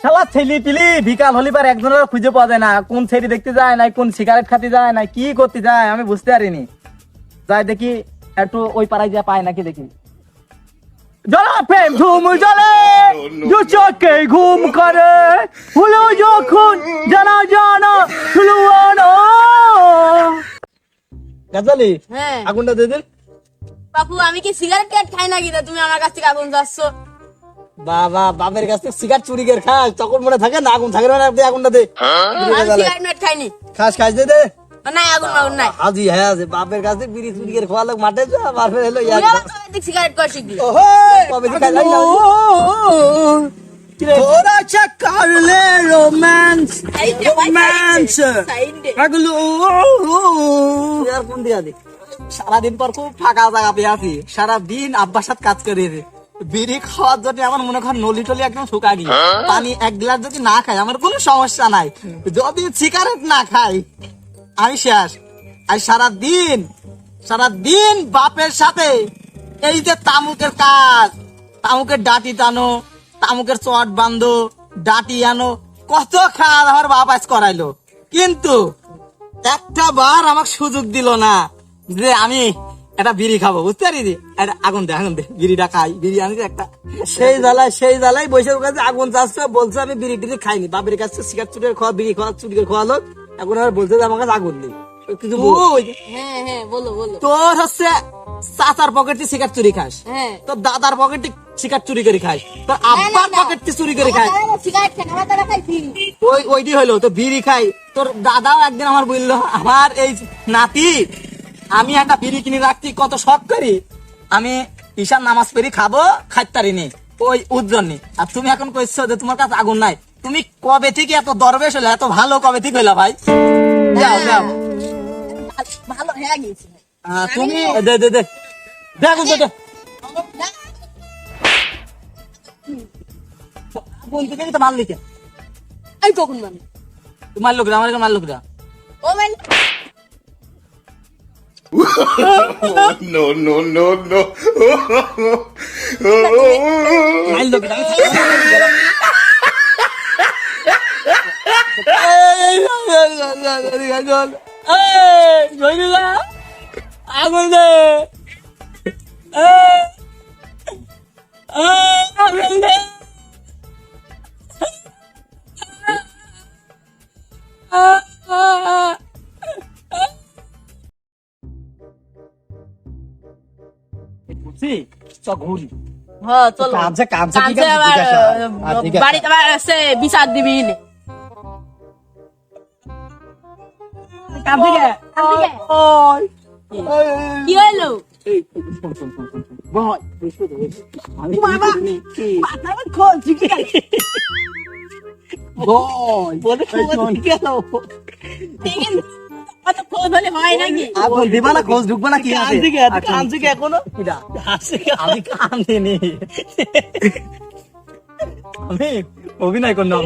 শালা ছেলি পিলি বিকাল হলি পার একজনের খুঁজে পাওয়া যায় না, কোন ছেড়ি দেখতে যায় না, কোন সিগারেট খাতে যায় না, কি করতে যায় আমি বুঝতে পারিনি। যাই দেখি একটু ওই পাড়ায় যা পায় নাকি দেখি। জলা প্রেম ধুম জ্বলে দু চোখে ঘুম করে হলো যখন জানা জানা হলো গাজালি হ্যাঁ আগুনটা দে দে। বাপু আমি কি সিগারেট খাই নাকি তা তুমি আমার কাছ থেকে আগুন যাচ্ছ? বাবা বাপের কাছ থেকে সিগারেট চুরি করে খাস তখন মনে থাকে না আগুন থাকে না, আপনি আগুনটা দে। আমি সিগারেট খাইনি। খাস খাস দে দে। নাই আগুন নাই। আজি হ্যাঁ আছে বাপের কাছে বিড়ি চুরি করে খাওয়া লোক মাঠে যা বাপের হলো তুই আবার কবে থেকে সিগারেট খাওয়া শিখলি? কবে থেকে খাই না थोड़ा सा कर ले रोमांस रोमांस আগলো यार কোন দিয়া দে। সারাদিন পর খুব ফাঁকা জায়গা পেয়ে আছি, সারাদিন আব্বার সাথে কাজ করে বিড়ি খাওয়ার জন্য আমার মনে করেন নলি টলি একদম শুকা গিয়ে পানি এক গ্লাস যদি না খাই আমার কোনো সমস্যা নাই, যদি সিগারেট না খাই আমি শেষ। আর সারাদিন বাপের সাথে এই যে তামুকের কাজ, তামুকের ডাটি টানো, তামুকের চট বান্ধো, ডাটি আনো, কত খাওয়া আমার বাপ আজ করাইলো, কিন্তু একটা বার আমাকে সুযোগ দিল না যে আমি একটা বিড়ি খাবো, বুঝতে পারি একটা আগুন দে বিড়িটা খাই, বিড়ি আনিস একটা। সেই জ্বালায় বৈশাখ কাছে আগুন চাচ্ছে, বলছে আমি বিড়ি টিড়ি খাইনি, বাপের কাছে সিগারেট চুরি করে খাওয়া, বিড়ি খাওয়া চুরি করে খাওয়ালো, এখন আবার বলছে যে আমার কাছে আগুন নেই। কিছু হ্যাঁ বলো বলো। তোর হচ্ছে চাচার পকেটে সিগারেট চুরি খাস, হ্যাঁ তোর দাদার পকেটে সিগারেট চুরি করে খাস, তোর আব্বার পকেটে চুরি করে খাস, সিগারেট খাই আমার দাদা খাই বিড়ি। ওইটি হইলো তো বিড়ি খাই। তোর দাদাও একদিন আমার বললো আমার এই নাতি আমি একটা বিড়ি কিনে রাখছি, কত শখ করি আমি ঈশান নামাজ পড়ি খাবো, খাইতারিনি ওই উজ্জ্বলনি। আর তুমি এখন কইছো যে তোমার কাছে আগুন নাই, তুমি কবে থেকে এত দরবেশ হলো, এত ভালো কবে থেকে হইলা ভাই? যাও ভালো হয়ে গেছে তুমি দে দে দে দেখো দে বলতে গেলি তো মারলি কে? এই কখন মানে তোমার লোকরা আমার মার লোকরা ও মানে no, no, no, no. মার লোকরা আগুন দে আগুন দে ঘুরি হ্যাঁ চলো কাঁদছে কাঁদছে আবার বাড়িতে আবার এসে বিচার দিবি নে। কি হইলো? দিবা না খোঁজ ঢুকবো না কি এখনো আমি কান্দিনি, আমি অভিনয় করলাম।